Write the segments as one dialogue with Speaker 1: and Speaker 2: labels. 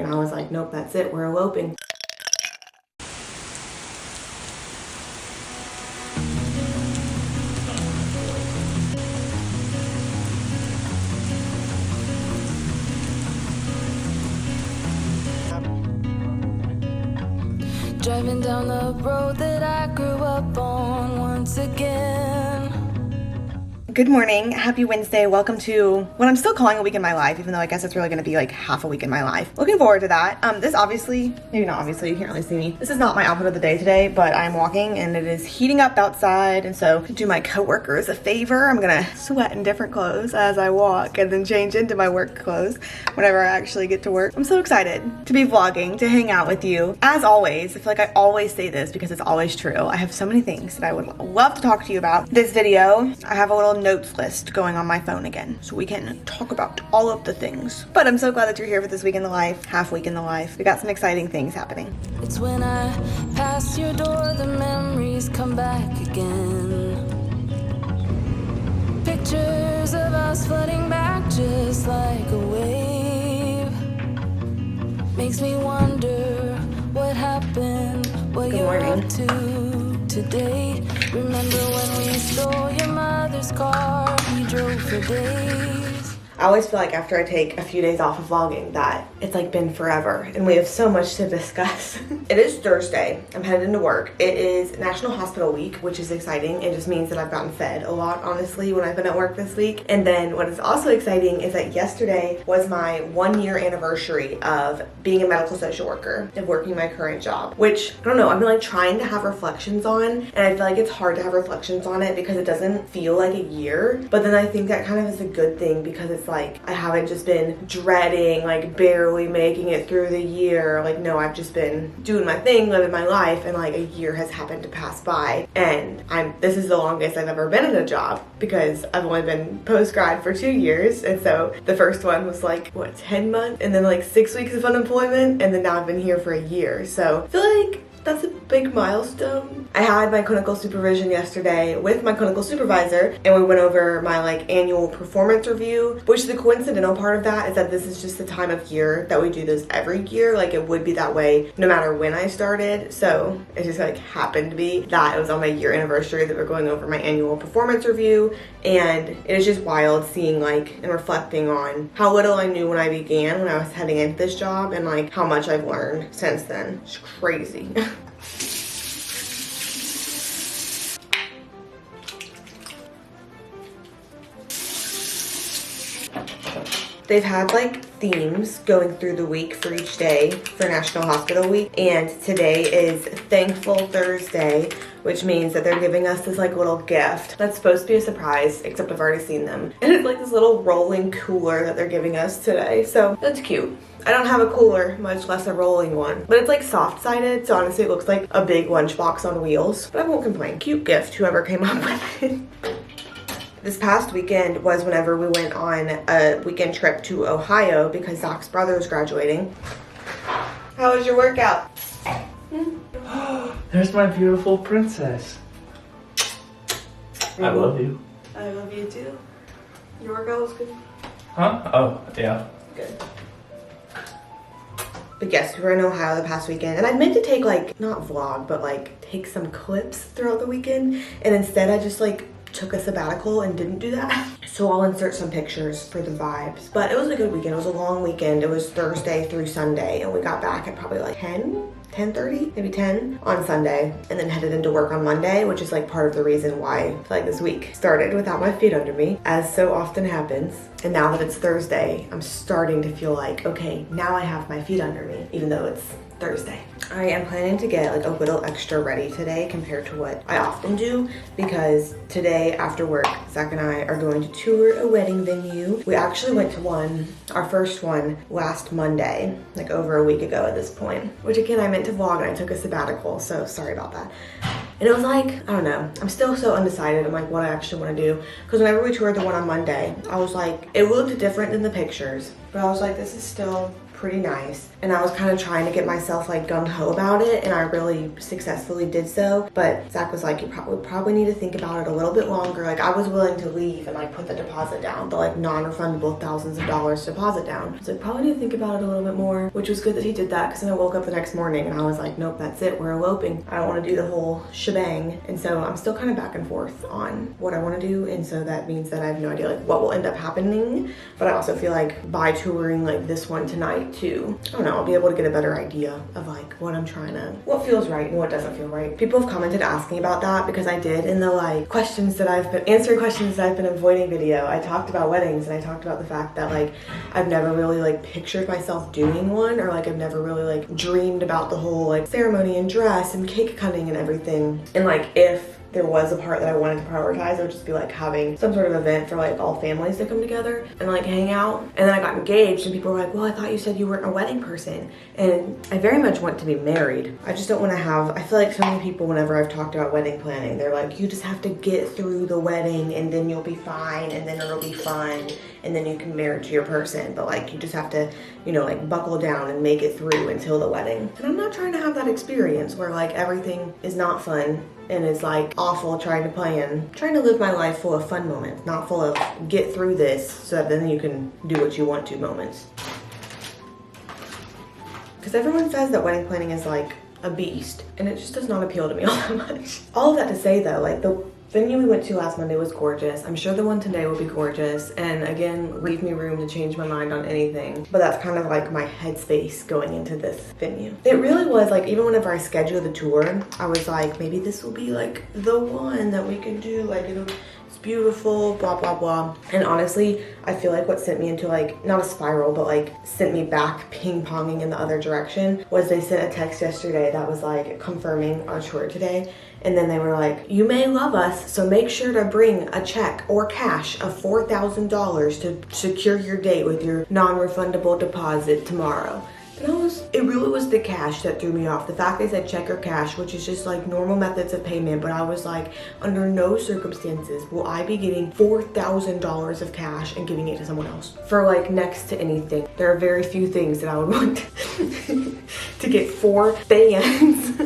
Speaker 1: I was like, nope, that's it, we're eloping.
Speaker 2: Driving down the road that I grew up on once again.
Speaker 1: Good morning, happy Wednesday. Welcome to what I'm still calling a week in my life, even though I guess it's really gonna be like half a week in my life. Looking forward to that. This obviously, maybe not obviously, you can't really see me. This is not my outfit of the day today, but I'm walking and it is heating up outside. And so to do my coworkers a favor, I'm gonna sweat in different clothes as I walk and then change into my work clothes whenever I actually get to work. I'm so excited to be vlogging, to hang out with you. As always, I feel like I always say this because it's always true. I have so many things that I would love to talk to you about. This video, I have a little notes list going on my phone again, so we can talk about all of the things. But I'm so glad that you're here for this week in the life, half week in the life. We got some exciting things happening.
Speaker 2: It's when I pass your door, the memories come back again. Pictures of us floating back just like a wave. Makes me wonder what happened, what you're up to today. Remember when we stole your mother's car, we drove for days.
Speaker 1: I always feel like after I take a few days off of vlogging that it's like been forever and we have so much to discuss. It is Thursday. I'm headed into work. It is National Hospital Week, which is exciting. It just means that I've gotten fed a lot, honestly, when I've been at work this week. And then what is also exciting is that yesterday was my 1-year anniversary of being a medical social worker and working my current job, which I don't know, I've been like trying to have reflections on, and I feel like it's hard to have reflections on it because it doesn't feel like a year. But then I think that kind of is a good thing because it's like I haven't just been dreading, like barely making it through the year. Like, no, I've just been doing my thing, living my life, and like a year has happened to pass by. And this is the longest I've ever been in a job because I've only been post-grad for 2 years. And so the first one was like, what, 10 months? And then like 6 weeks of unemployment. And then now I've been here for a year. So I feel like that's a big milestone. I had my clinical supervision yesterday with my clinical supervisor, and we went over my like annual performance review, which the coincidental part of that is that this is just the time of year that we do this every year. Like it would be that way no matter when I started. So it just like happened to be that it was on my year anniversary that we're going over my annual performance review. And it is just wild seeing like and reflecting on how little I knew when I began, when I was heading into this job, and like how much I've learned since then. It's crazy. They've had like themes going through the week for each day for National Hospital Week, and today is Thankful Thursday, which means that they're giving us this like little gift that's supposed to be a surprise, except I've already seen them. And it's like this little rolling cooler that they're giving us today, so that's cute. I don't have a cooler, much less a rolling one, but it's like soft-sided, so honestly it looks like a big lunchbox on wheels, but I won't complain. Cute gift, whoever came up with it. This past weekend was whenever we went on a weekend trip to Ohio because Zach's brother was graduating. How was your workout?
Speaker 3: There's my beautiful princess. I love you.
Speaker 1: I love you too. Your workout was good?
Speaker 3: Huh? Oh, yeah.
Speaker 1: Good. But yes, we were in Ohio the past weekend, and I meant to take like, not vlog, but like take some clips throughout the weekend, and instead I just like took a sabbatical and didn't do that. So I'll insert some pictures for the vibes. But it was a good weekend. It was a long weekend. It was Thursday through Sunday, and we got back at probably like 10:30, maybe 10 on Sunday, and then headed into work on Monday, which is like part of the reason why like this week started without my feet under me, as so often happens. And now that it's Thursday, I'm starting to feel like, okay, now I have my feet under me, even though it's Thursday. I am planning to get like a little extra ready today compared to what I often do, because today after work, Zach and I are going to tour a wedding venue. We actually went to one, our first one, last Monday, like over a week ago at this point, which again, I meant to vlog and I took a sabbatical, so sorry about that. And it was like, I don't know, I'm still so undecided on like what I actually want to do, because whenever we toured the one on Monday, I was like, it looked different than the pictures, but I was like, this is still pretty nice. And I was kind of trying to get myself like gung-ho about it, and I really successfully did so. But Zach was like, you probably need to think about it a little bit longer. Like, I was willing to leave and like put the deposit down, the like non-refundable thousands of dollars deposit down. So I probably need to think about it a little bit more, which was good that he did that, because then I woke up the next morning and I was like, nope, that's it, we're eloping. I don't want to do the whole shebang. And so I'm still kind of back and forth on what I want to do, and so that means that I have no idea like what will end up happening. But I also feel like by touring like this one tonight too, I don't know, I'll be able to get a better idea of like what I'm trying to, what feels right and what doesn't feel right. People have commented asking about that, because I did in the like questions that I've been answering, questions that I've been avoiding video. I talked about weddings, and I talked about the fact that like I've never really like pictured myself doing one, or like I've never really like dreamed about the whole like ceremony and dress and cake cutting and everything. And like if there was a part that I wanted to prioritize, it would just be like having some sort of event for like all families to come together and like hang out. And then I got engaged and people were like, well, I thought you said you weren't a wedding person. And I very much want to be married. I just don't want to have, I feel like so many people, whenever I've talked about wedding planning, they're like, you just have to get through the wedding and then you'll be fine, and then it'll be fun, and then you can marry to your person. But like, you just have to, you know, like buckle down and make it through until the wedding. And I'm not trying to have that experience where like everything is not fun and it's like awful trying to plan. Trying to live my life full of fun moments, not full of get through this so that then you can do what you want to moments. Because everyone says that wedding planning is like a beast, and it just does not appeal to me all that much. All of that to say though, like the venue we went to last Monday was gorgeous. I'm sure the one today will be gorgeous. And again, leave me room to change my mind on anything. But that's kind of like my headspace going into this venue. It really was like, even whenever I scheduled the tour, I was like, maybe this will be like the one that we can do. Like it's beautiful, blah, blah, blah. And honestly, I feel like what sent me into like, not a spiral, but like sent me back ping-ponging in the other direction was they sent a text yesterday that was like confirming our tour today. And then they were like, you may love us, so make sure to bring a check or cash of $4,000 to secure your date with your non-refundable deposit tomorrow. And it really was the cash that threw me off. The fact they said check or cash, which is just like normal methods of payment, but I was like, under no circumstances will I be getting $4,000 of cash and giving it to someone else for like next to anything. There are very few things that I would want to get 4 fans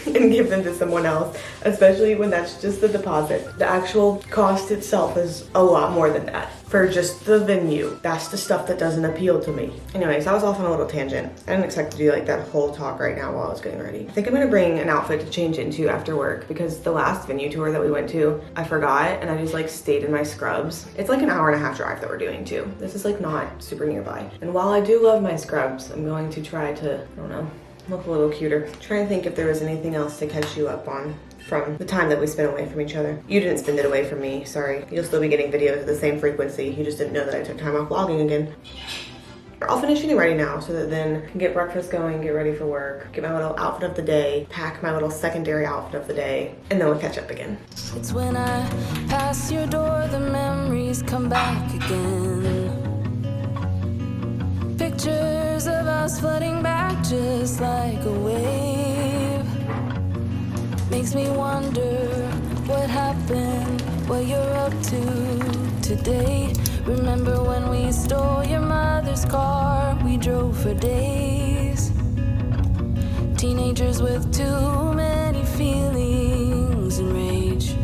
Speaker 1: and give them to someone else, especially when that's just the deposit. The actual cost itself is a lot more than that for just the venue. That's the stuff that doesn't appeal to me. Anyways, I was off on a little tangent. I didn't expect to do like that whole talk right now while I was getting ready. I think I'm gonna bring an outfit to change into after work, because the last venue tour that we went to, I forgot and I just like stayed in my scrubs. It's like an 1.5-hour drive that we're doing too. This is like not super nearby. And while I do love my scrubs, I'm going to try to, I don't know, look a little cuter. Trying to think if there was anything else to catch you up on from the time that we spent away from each other. You didn't spend it away from me, sorry. You'll still be getting videos at the same frequency. You just didn't know that I took time off vlogging again. I'll finish getting ready now so that then I can get breakfast going, get ready for work, get my little outfit of the day, pack my little secondary outfit of the day, and then we'll catch up again.
Speaker 2: It's when I pass your door, the memories come back again. Pictures of us flooding back just like a wave. Makes me wonder what happened, what you're up to today. Remember when we stole your mother's car, we drove for days. Teenagers with too many feelings and rage.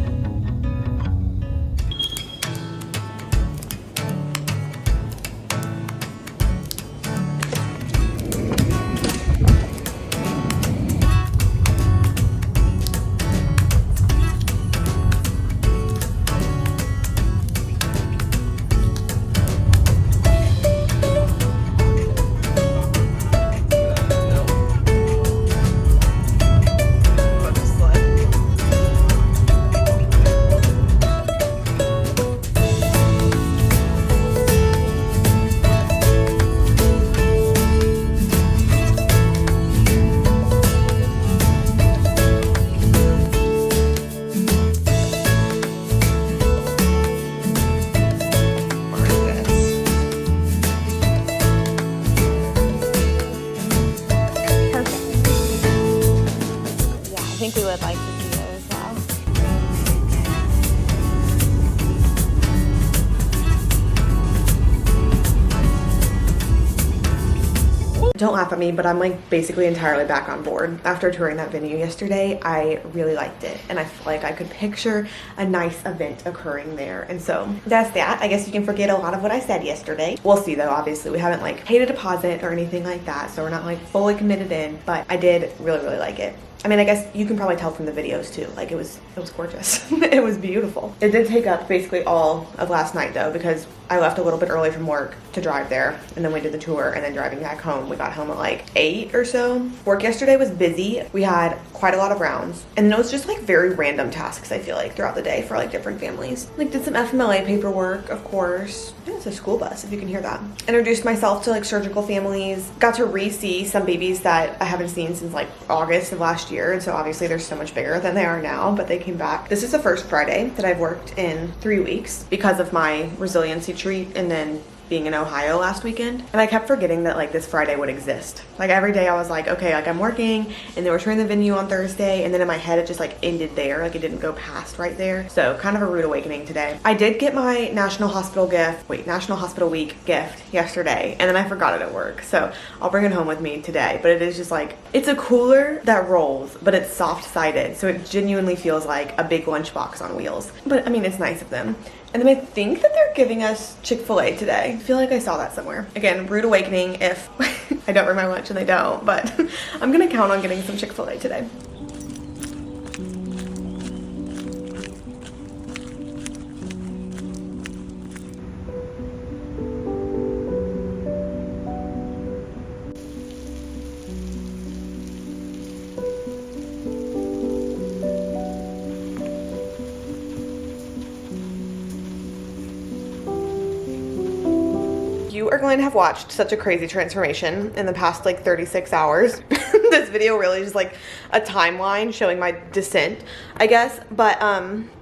Speaker 1: laugh at me, but I'm like basically entirely back on board. After touring that venue yesterday, I really liked it. And I feel like I could picture a nice event occurring there. And so that's that. I guess you can forget a lot of what I said yesterday. We'll see though, obviously. We haven't like paid a deposit or anything like that. So we're not like fully committed in, but I did really like it. I mean, I guess you can probably tell from the videos too. Like it was gorgeous. It was beautiful. It did take up basically all of last night though, because I left a little bit early from work to drive there, and then we did the tour, and then driving back home, we got home at like 8 or so. Work yesterday was busy. We had quite a lot of rounds, and it was just like very random tasks, I feel like, throughout the day for like different families. Like did some FMLA paperwork, of course. Yeah, it's a school bus, if you can hear that. Introduced myself to like surgical families. Got to re-see some babies that I haven't seen since like August of last year, and so obviously they're so much bigger than they are now, but they came back. This is the first Friday that I've worked in 3 weeks because of my resiliency treat and then being in Ohio last weekend. And I kept forgetting that like this Friday would exist. Like every day I was like, okay, like I'm working, and then we're touring the venue on Thursday, and then in my head it just like ended there. Like it didn't go past right there. So kind of a rude awakening today. I did get my National Hospital Week gift yesterday, and then I forgot it at work. So I'll bring it home with me today. But it is just like, it's a cooler that rolls, but it's soft-sided. So it genuinely feels like a big lunchbox on wheels. But I mean, it's nice of them. And then I think that they're giving us Chick-fil-A today. I feel like I saw that somewhere. Again, rude awakening if I don't bring my lunch and they don't, but I'm gonna count on getting some Chick-fil-A today. You are going to have watched such a crazy transformation in the past like 36 hours. This video really is like a timeline showing my descent, I guess. But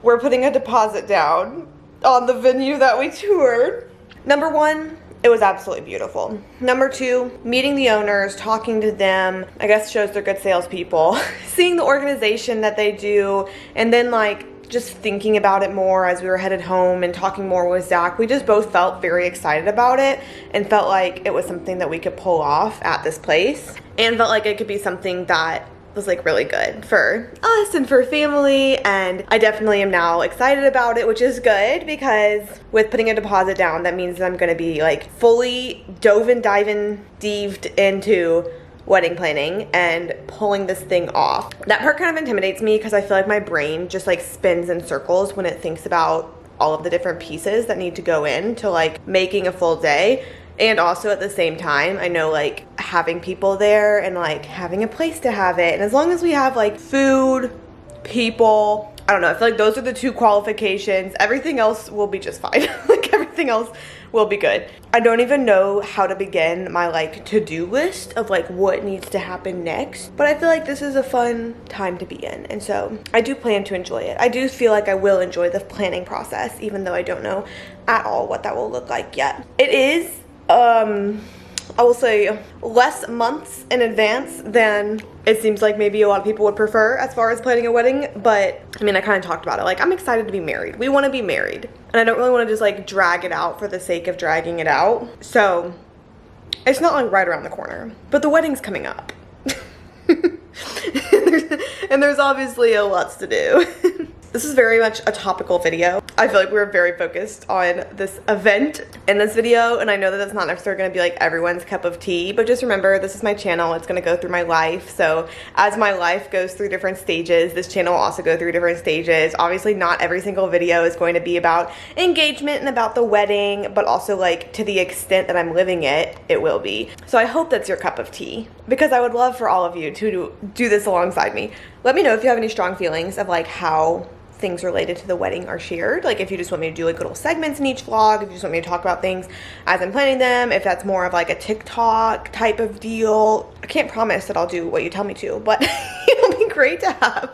Speaker 1: we're putting a deposit down on the venue that we toured. Number one, it was absolutely beautiful. Number two, meeting the owners, talking to them, I guess shows they're good salespeople. Seeing the organization that they do, and then like just thinking about it more as we were headed home and talking more with Zach, we just both felt very excited about it and felt like it was something that we could pull off at this place, and felt like it could be something that was like really good for us and for family. And I definitely am now excited about it, which is good, because with putting a deposit down, that means that I'm gonna be like fully dived into wedding planning and pulling this thing off. That part kind of intimidates me because I feel like my brain just like spins in circles when it thinks about all of the different pieces that need to go into like making a full day. And also at the same time, I know like having people there and like having a place to have it, and as long as we have like food, people, I don't know, I feel like those are the two qualifications. Everything else will be just fine. Like everything else will be good. I don't even know how to begin my like to-do list of like what needs to happen next, but I feel like this is a fun time to be in, and so I do plan to enjoy it. I do feel like I will enjoy the planning process, even though I don't know at all what that will look like yet. It is I will say less months in advance than it seems like maybe a lot of people would prefer as far as planning a wedding. But I mean, I kind of talked about it. Like, I'm excited to be married. We want to be married. And I don't really want to just like drag it out for the sake of dragging it out. So it's not like right around the corner, but the wedding's coming up. and there's obviously a lot to do. This is very much a topical video. I feel like we were very focused on this event in this video, and I know that that's not necessarily gonna be like everyone's cup of tea, but just remember, this is my channel. It's gonna go through my life. So as my life goes through different stages, this channel will also go through different stages. Obviously not every single video is going to be about engagement and about the wedding, but also like to the extent that I'm living it, it will be. So I hope that's your cup of tea, because I would love for all of you to do this alongside me. Let me know if you have any strong feelings of like how things related to the wedding are shared. Like if you just want me to do like little segments in each vlog, if you just want me to talk about things as I'm planning them, if that's more of like a TikTok type of deal. I can't promise that I'll do what you tell me to, but it'll be great to have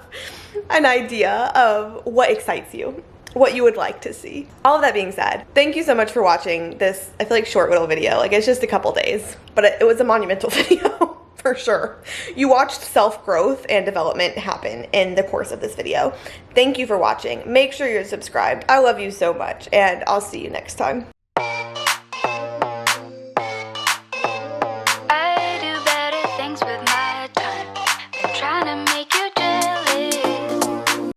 Speaker 1: an idea of what excites you, what you would like to see. All of that being said, thank you so much for watching this, I feel like short little video. Like it's just a couple days, but it was a monumental video. For sure. You watched self-growth and development happen in the course of this video. Thank you for watching. Make sure you're subscribed. I love you so much, and I'll see you next time.